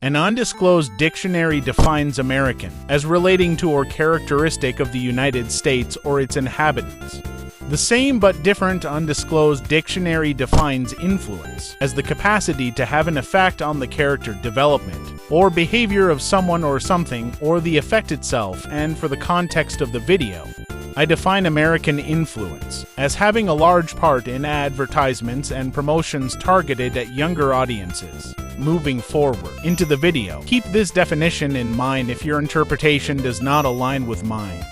An undisclosed dictionary defines American as relating to or characteristic of the United States or its inhabitants. The same but different undisclosed dictionary defines influence as the capacity to have an effect on the character development or behavior of someone or something, or the effect itself. And for the context of the video, I define American influence as having a large part in advertisements and promotions targeted at younger audiences. Moving forward into the video, keep this definition in mind if your interpretation does not align with mine.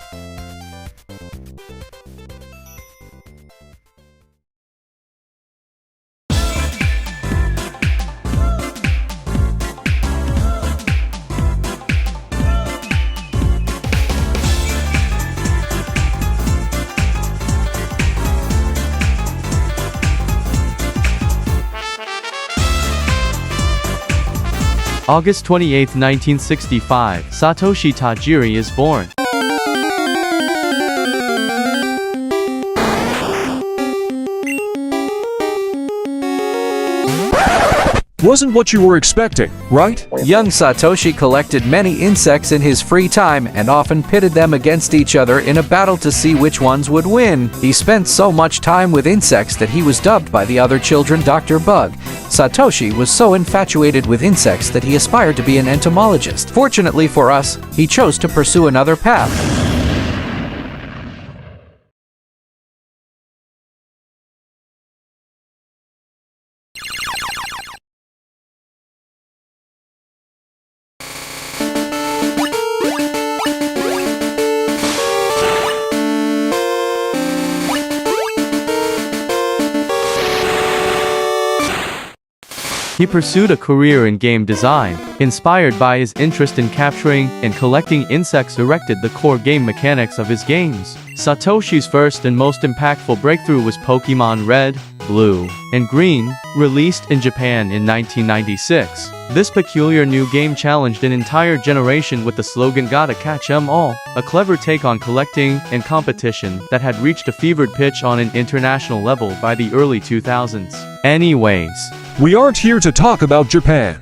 August 28, 1965, Satoshi Tajiri is born. Wasn't what you were expecting, right? Young Satoshi collected many insects in his free time and often pitted them against each other in a battle to see which ones would win. He spent so much time with insects that he was dubbed by the other children Dr. Bug. Satoshi was so infatuated with insects that he aspired to be an entomologist. Fortunately for us, he chose to pursue another path. He pursued a career in game design. Inspired by his interest in capturing and collecting insects, erected the core game mechanics of his games. Satoshi's first and most impactful breakthrough was Pokémon Red, Blue, and Green, released in Japan in 1996. This peculiar new game challenged an entire generation with the slogan "Gotta catch 'em all," a clever take on collecting and competition that had reached a fevered pitch on an international level by the early 2000s. Anyways, we aren't here to talk about Japan.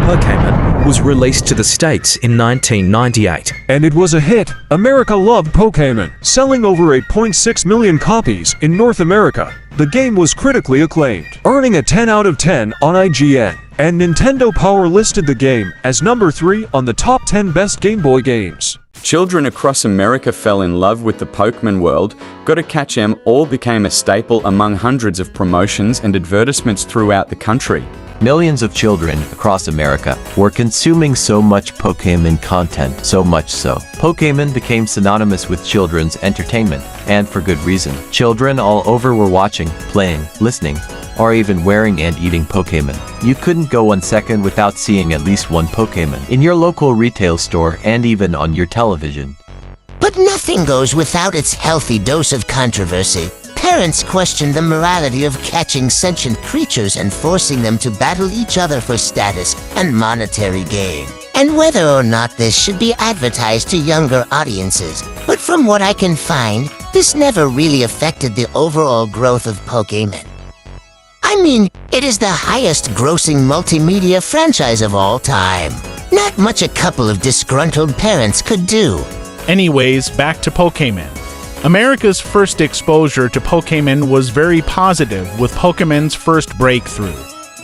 Pokémon was released to the States in 1998. And it was a hit. America loved Pokémon, selling over 8.6 million copies in North America. The game was critically acclaimed, earning a 10 out of 10 on IGN. And Nintendo Power listed the game as number 3 on the top 10 best Game Boy games. Children across America fell in love with the Pokémon world. Gotta Catch 'em all became a staple among hundreds of promotions and advertisements throughout the country. Millions of children across America were consuming so much Pokémon content, so much so. Pokémon became synonymous with children's entertainment, and for good reason. Children all over were watching, playing, listening, or even wearing and eating Pokémon. You couldn't go 1 second without seeing at least one Pokémon in your local retail store and even on your television. But nothing goes without its healthy dose of controversy. Parents questioned the morality of catching sentient creatures and forcing them to battle each other for status and monetary gain, and whether or not this should be advertised to younger audiences. But from what I can find, this never really affected the overall growth of Pokémon. I mean, it is the highest grossing multimedia franchise of all time. Not much a couple of disgruntled parents could do. Anyways, back to Pokémon. America's first exposure to Pokémon was very positive with Pokémon's first breakthrough.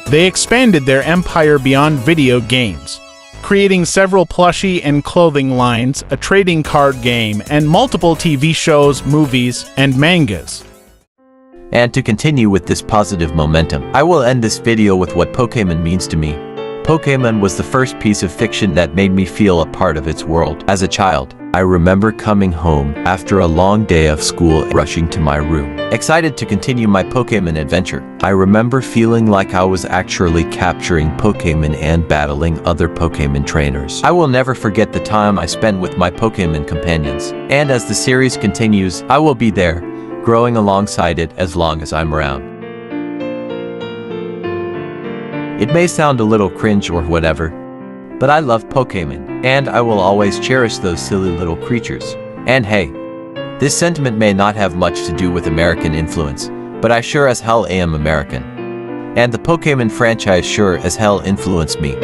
They expanded their empire beyond video games, creating several plushie and clothing lines, a trading card game, and multiple TV shows, movies, and mangas. And to continue with this positive momentum, I will end this video with what Pokémon means to me. Pokémon was the first piece of fiction that made me feel a part of its world. As a child, I remember coming home after a long day of school and rushing to my room, excited to continue my Pokémon adventure. I remember feeling like I was actually capturing Pokémon and battling other Pokémon trainers. I will never forget the time I spent with my Pokémon companions. And as the series continues, I will be there, growing alongside it as long as I'm around. It may sound a little cringe or whatever, but I love Pokémon, and I will always cherish those silly little creatures. And hey, this sentiment may not have much to do with American influence, but I sure as hell am American. And the Pokémon franchise sure as hell influenced me.